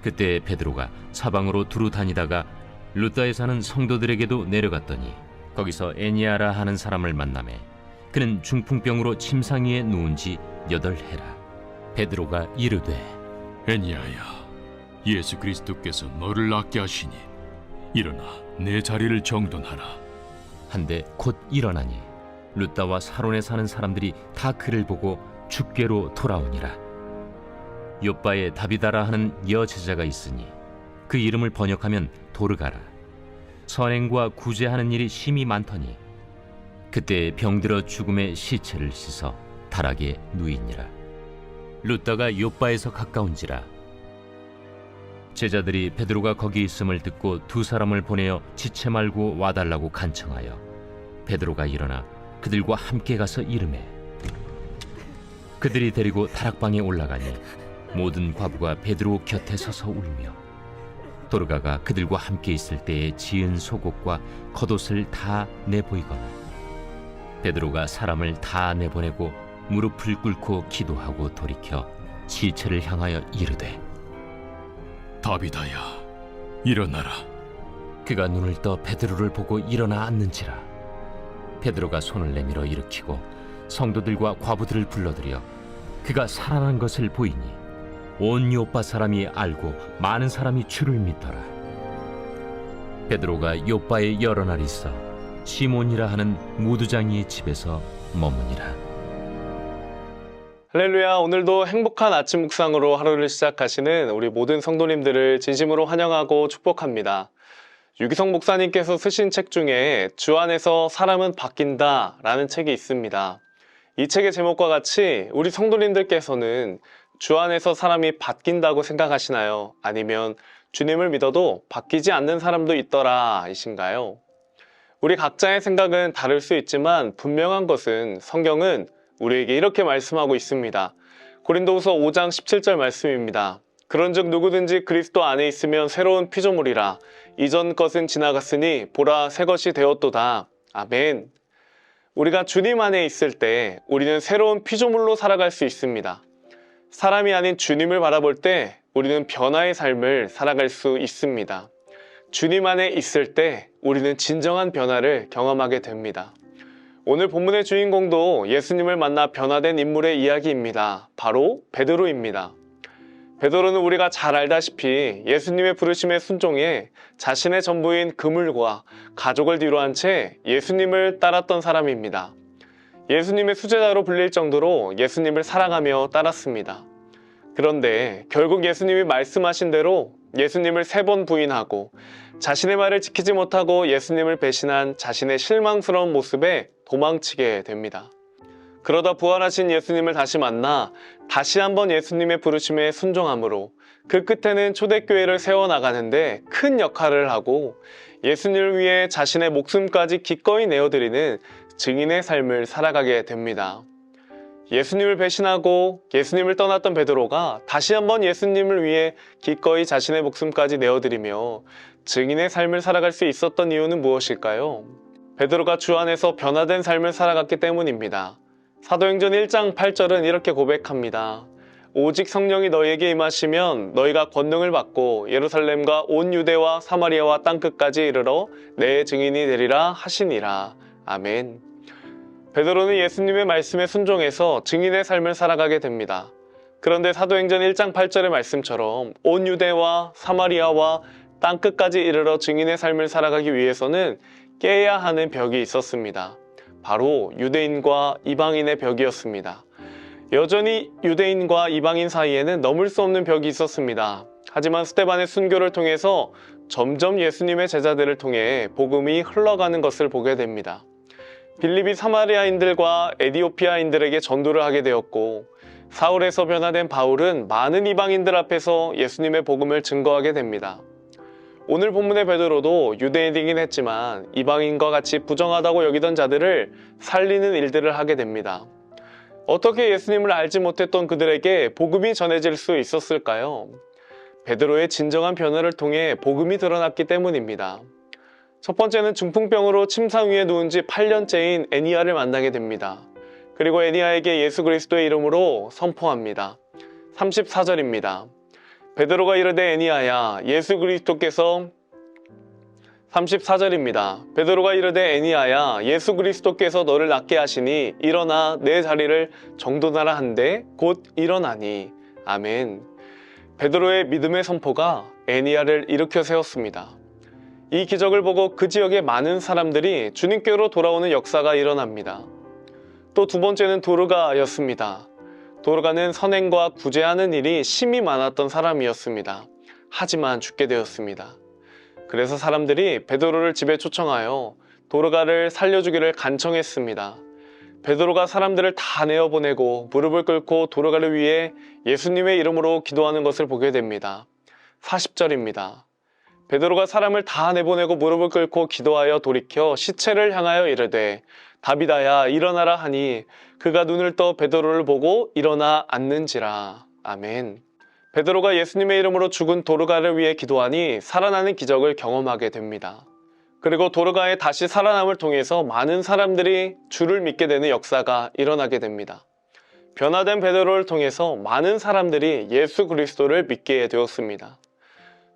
그때 베드로가 사방으로 두루 다니다가 룻다에 사는 성도들에게도 내려갔더니 거기서 에니아라 하는 사람을 만나매 그는 중풍병으로 침상 위에 누운 지 8해라. 베드로가 이르되 에니야야, 예수 그리스도께서 너를 낫게 하시니 일어나 내 자리를 정돈하라. 한데 곧 일어나니 룻다와 사론에 사는 사람들이 다 그를 보고 죽게로 돌아오니라. 요빠에 다비다라 하는 여제자가 있으니 그 이름을 번역하면 도르가라. 선행과 구제하는 일이 심히 많더니 그때 병들어 죽음의 시체를 씻어 다락에 누이니라. 룻다가 요빠에서 가까운지라. 제자들이 베드로가 거기 있음을 듣고 2 사람을 보내어 지체 말고 와달라고 간청하여 베드로가 일어나 그들과 함께 가서 이르매 그들이 데리고 다락방에 올라가니 모든 과부가 베드로 곁에 서서 울며 도르가가 그들과 함께 있을 때에 지은 속옷과 겉옷을 다 내보이거나 베드로가 사람을 다 내보내고 무릎을 꿇고 기도하고 돌이켜 시체를 향하여 이르되 다비다야, 일어나라. 그가 눈을 떠 베드로를 보고 일어나 앉는지라. 베드로가 손을 내밀어 일으키고 성도들과 과부들을 불러들여 그가 살아난 것을 보이니 온 요빠 사람이 알고 많은 사람이 주를 믿더라. 베드로가 요빠에 여러 날 있어 시몬이라 하는 무두장이의 집에서 머무니라. 할렐루야. 오늘도 행복한 아침 묵상으로 하루를 시작하시는 우리 모든 성도님들을 진심으로 환영하고 축복합니다. 유기성 목사님께서 쓰신 책 중에 주 안에서 사람은 바뀐다 라는 책이 있습니다. 이 책의 제목과 같이 우리 성도님들께서는 주 안에서 사람이 바뀐다고 생각하시나요? 아니면 주님을 믿어도 바뀌지 않는 사람도 있더라 이신가요? 우리 각자의 생각은 다를 수 있지만 분명한 것은 성경은 우리에게 이렇게 말씀하고 있습니다. 고린도후서 5장 17절 말씀입니다. 그런즉 누구든지 그리스도 안에 있으면 새로운 피조물이라. 이전 것은 지나갔으니 보라 새 것이 되었도다. 아멘. 우리가 주님 안에 있을 때 우리는 새로운 피조물로 살아갈 수 있습니다. 사람이 아닌 주님을 바라볼 때 우리는 변화의 삶을 살아갈 수 있습니다. 주님 안에 있을 때 우리는 진정한 변화를 경험하게 됩니다. 오늘 본문의 주인공도 예수님을 만나 변화된 인물의 이야기입니다. 바로 베드로입니다. 베드로는 우리가 잘 알다시피 예수님의 부르심에 순종해 자신의 전부인 그물과 가족을 뒤로한 채 예수님을 따랐던 사람입니다. 예수님의 수제자로 불릴 정도로 예수님을 사랑하며 따랐습니다. 그런데 결국 예수님이 말씀하신 대로 예수님을 3번 부인하고 자신의 말을 지키지 못하고 예수님을 배신한 자신의 실망스러운 모습에 도망치게 됩니다. 그러다 부활하신 예수님을 다시 만나 다시 한번 예수님의 부르심에 순종함으로 그 끝에는 초대교회를 세워나가는데 큰 역할을 하고 예수님을 위해 자신의 목숨까지 기꺼이 내어드리는 증인의 삶을 살아가게 됩니다. 예수님을 배신하고 예수님을 떠났던 베드로가 다시 한번 예수님을 위해 기꺼이 자신의 목숨까지 내어드리며 증인의 삶을 살아갈 수 있었던 이유는 무엇일까요? 베드로가 주 안에서 변화된 삶을 살아갔기 때문입니다. 사도행전 1장 8절은 이렇게 고백합니다. 오직 성령이 너희에게 임하시면 너희가 권능을 받고 예루살렘과 온 유대와 사마리아와 땅끝까지 이르러 내 증인이 되리라 하시니라. 아멘. 베드로는 예수님의 말씀에 순종해서 증인의 삶을 살아가게 됩니다. 그런데 사도행전 1장 8절의 말씀처럼 온 유대와 사마리아와 땅끝까지 이르러 증인의 삶을 살아가기 위해서는 깨야 하는 벽이 있었습니다. 바로 유대인과 이방인의 벽이었습니다. 여전히 유대인과 이방인 사이에는 넘을 수 없는 벽이 있었습니다. 하지만 스데반의 순교를 통해서 점점 예수님의 제자들을 통해 복음이 흘러가는 것을 보게 됩니다. 빌립이 사마리아인들과 에디오피아인들에게 전도를 하게 되었고 사울에서 변화된 바울은 많은 이방인들 앞에서 예수님의 복음을 증거하게 됩니다. 오늘 본문의 베드로도 유대인이긴 했지만 이방인과 같이 부정하다고 여기던 자들을 살리는 일들을 하게 됩니다. 어떻게 예수님을 알지 못했던 그들에게 복음이 전해질 수 있었을까요? 베드로의 진정한 변화를 통해 복음이 드러났기 때문입니다. 첫 번째는 중풍병으로 침상 위에 누운 지 8년째인 에니야를 만나게 됩니다. 그리고 에니야에게 예수 그리스도의 이름으로 선포합니다. 34절입니다. 베드로가 이르되 에니야야 예수 그리스도께서 34절입니다. 베드로가 이르되 에니야야 예수 그리스도께서 너를 낫게 하시니 일어나 내 자리를 정돈하라 한데 곧 일어나니. 아멘. 베드로의 믿음의 선포가 에니야를 일으켜 세웠습니다. 이 기적을 보고 그 지역의 많은 사람들이 주님께로 돌아오는 역사가 일어납니다. 또 두 번째는 도르가였습니다. 도르가는 선행과 구제하는 일이 심히 많았던 사람이었습니다. 하지만 죽게 되었습니다. 그래서 사람들이 베드로를 집에 초청하여 도르가를 살려주기를 간청했습니다. 베드로가 사람들을 다 내어보내고 무릎을 꿇고 도르가를 위해 예수님의 이름으로 기도하는 것을 보게 됩니다. 40절입니다. 베드로가 사람을 다 내보내고 무릎을 꿇고 기도하여 돌이켜 시체를 향하여 이르되 다비다야 일어나라 하니 그가 눈을 떠 베드로를 보고 일어나 앉는지라. 아멘. 베드로가 예수님의 이름으로 죽은 도르가를 위해 기도하니 살아나는 기적을 경험하게 됩니다. 그리고 도르가의 다시 살아남을 통해서 많은 사람들이 주를 믿게 되는 역사가 일어나게 됩니다. 변화된 베드로를 통해서 많은 사람들이 예수 그리스도를 믿게 되었습니다.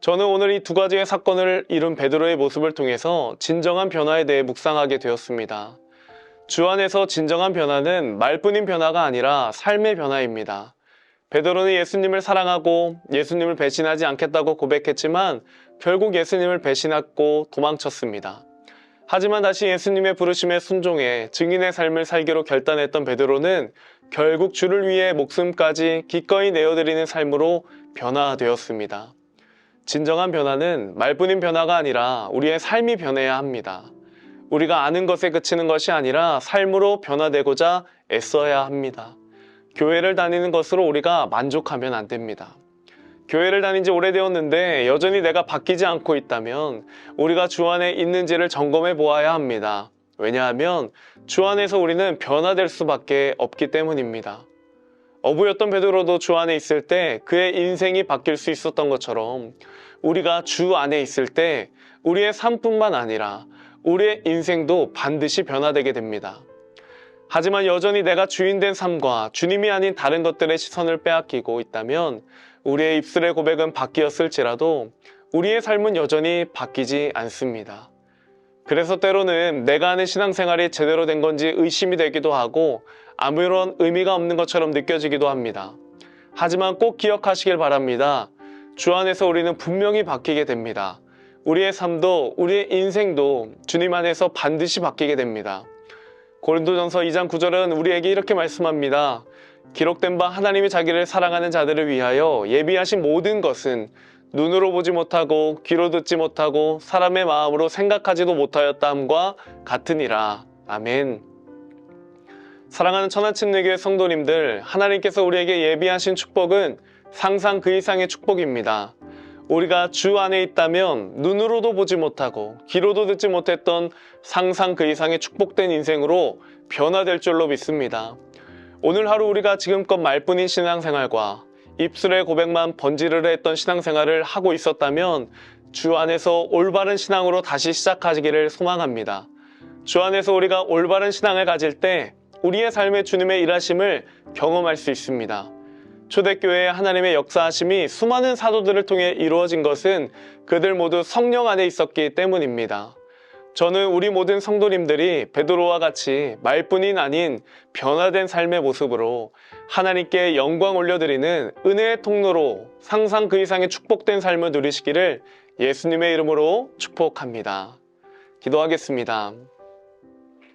저는 오늘 이 두 가지의 사건을 이룬 베드로의 모습을 통해서 진정한 변화에 대해 묵상하게 되었습니다. 주 안에서 진정한 변화는 말뿐인 변화가 아니라 삶의 변화입니다. 베드로는 예수님을 사랑하고 예수님을 배신하지 않겠다고 고백했지만 결국 예수님을 배신했고 도망쳤습니다. 하지만 다시 예수님의 부르심에 순종해 증인의 삶을 살기로 결단했던 베드로는 결국 주를 위해 목숨까지 기꺼이 내어드리는 삶으로 변화되었습니다. 진정한 변화는 말뿐인 변화가 아니라 우리의 삶이 변해야 합니다. 우리가 아는 것에 그치는 것이 아니라 삶으로 변화되고자 애써야 합니다. 교회를 다니는 것으로 우리가 만족하면 안 됩니다. 교회를 다닌 지 오래되었는데 여전히 내가 바뀌지 않고 있다면 우리가 주 안에 있는지를 점검해 보아야 합니다. 왜냐하면 주 안에서 우리는 변화될 수밖에 없기 때문입니다. 어부였던 베드로도 주 안에 있을 때 그의 인생이 바뀔 수 있었던 것처럼 우리가 주 안에 있을 때 우리의 삶뿐만 아니라 우리의 인생도 반드시 변화되게 됩니다. 하지만 여전히 내가 주인된 삶과 주님이 아닌 다른 것들의 시선을 빼앗기고 있다면 우리의 입술의 고백은 바뀌었을지라도 우리의 삶은 여전히 바뀌지 않습니다. 그래서 때로는 내가 하는 신앙생활이 제대로 된 건지 의심이 되기도 하고 아무런 의미가 없는 것처럼 느껴지기도 합니다. 하지만 꼭 기억하시길 바랍니다. 주 안에서 우리는 분명히 바뀌게 됩니다. 우리의 삶도 우리의 인생도 주님 안에서 반드시 바뀌게 됩니다. 고린도전서 2장 9절은 우리에게 이렇게 말씀합니다. 기록된 바 하나님이 자기를 사랑하는 자들을 위하여 예비하신 모든 것은 눈으로 보지 못하고 귀로 듣지 못하고 사람의 마음으로 생각하지도 못하였다 함과 같으니라. 아멘. 사랑하는 천하침례교회 성도님들, 하나님께서 우리에게 예비하신 축복은 상상 그 이상의 축복입니다. 우리가 주 안에 있다면 눈으로도 보지 못하고 귀로도 듣지 못했던 상상 그 이상의 축복된 인생으로 변화될 줄로 믿습니다. 오늘 하루 우리가 지금껏 말뿐인 신앙생활과 입술의 고백만 번지르르 했던 신앙생활을 하고 있었다면 주 안에서 올바른 신앙으로 다시 시작하시기를 소망합니다. 주 안에서 우리가 올바른 신앙을 가질 때 우리의 삶에 주님의 일하심을 경험할 수 있습니다. 초대교회의 하나님의 역사하심이 수많은 사도들을 통해 이루어진 것은 그들 모두 성령 안에 있었기 때문입니다. 저는 우리 모든 성도님들이 베드로와 같이 말뿐인 아닌 변화된 삶의 모습으로 하나님께 영광 올려드리는 은혜의 통로로 상상 그 이상의 축복된 삶을 누리시기를 예수님의 이름으로 축복합니다. 기도하겠습니다.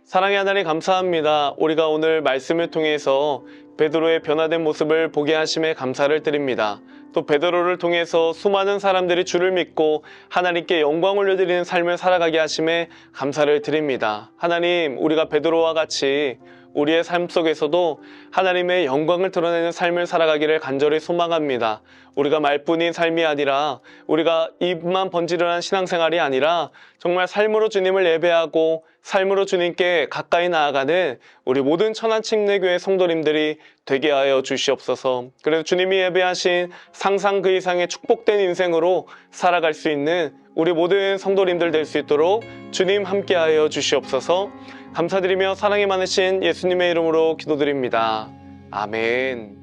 사랑의 하나님 감사합니다. 우리가 오늘 말씀을 통해서 베드로의 변화된 모습을 보게 하심에 감사를 드립니다. 또 베드로를 통해서 수많은 사람들이 주를 믿고 하나님께 영광 올려드리는 삶을 살아가게 하심에 감사를 드립니다. 하나님, 우리가 베드로와 같이 우리의 삶 속에서도 하나님의 영광을 드러내는 삶을 살아가기를 간절히 소망합니다. 우리가 말뿐인 삶이 아니라 우리가 입만 번지르르한 신앙생활이 아니라 정말 삶으로 주님을 예배하고 삶으로 주님께 가까이 나아가는 우리 모든 천안침례교회 성도님들이 되게 하여 주시옵소서. 그래서 주님이 예배하신 상상 그 이상의 축복된 인생으로 살아갈 수 있는 우리 모든 성도님들 될 수 있도록 주님 함께하여 주시옵소서. 감사드리며 사랑이 많으신 예수님의 이름으로 기도드립니다. 아멘.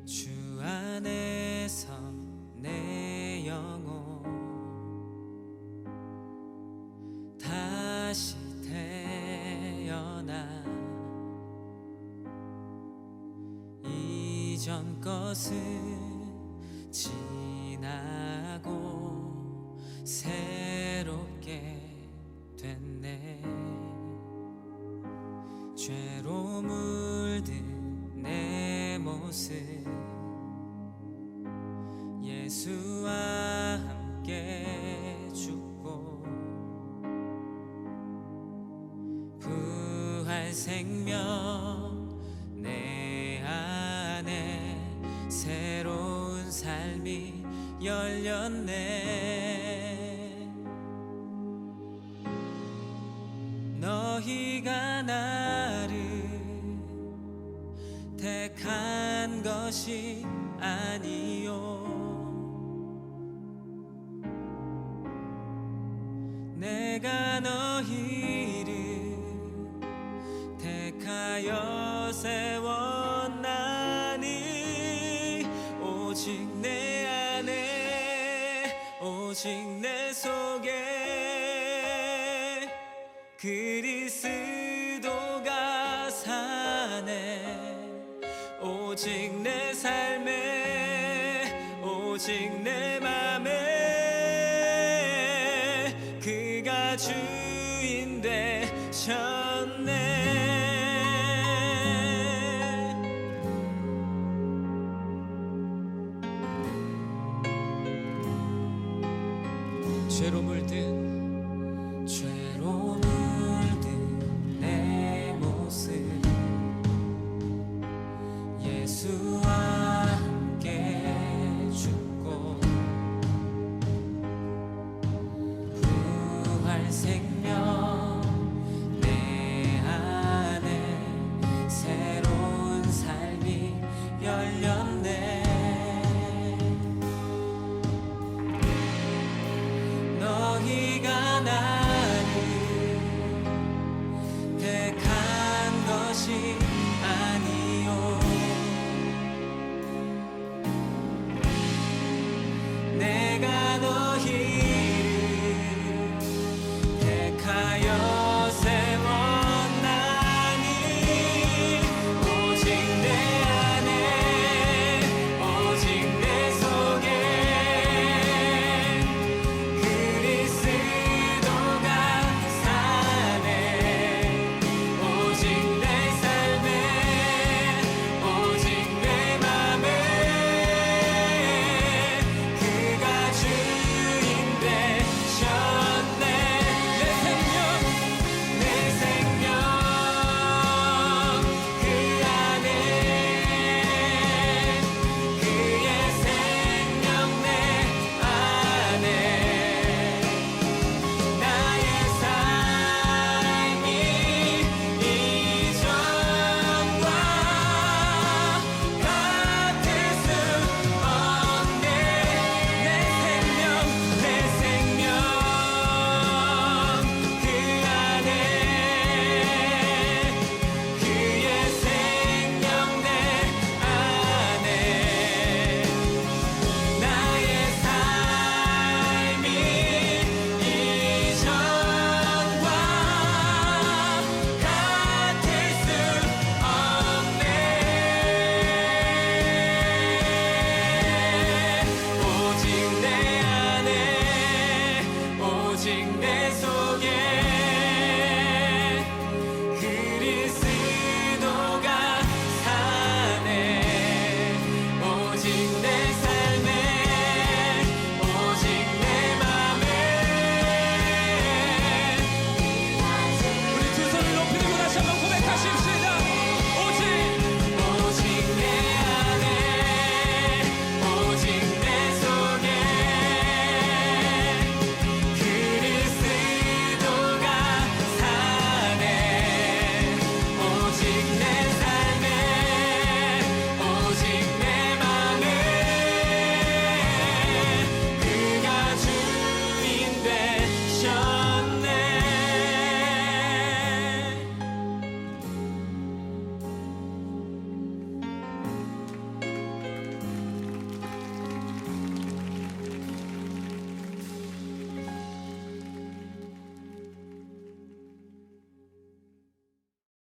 주 안에서 내 전것은 지나고 새롭게 됐네. 죄로 물든 내 모습 예수와 함께 죽고 부활 생명 내 안에 새로운 삶이 열렸네. 너희가 나를 택한 것이 아니요 내가 너희를 택하여 세웠나니 오직 내 안에 오직 내 속에 그리스도가 사네. 오직 내 삶에 오직 내 맘에 그가 주인 되셨네. 죄로 물든 내 모습 예수와 함께 죽고 부활 생명 내 안에 새로운 삶이 열렸네. 너희가 나를 택한 것이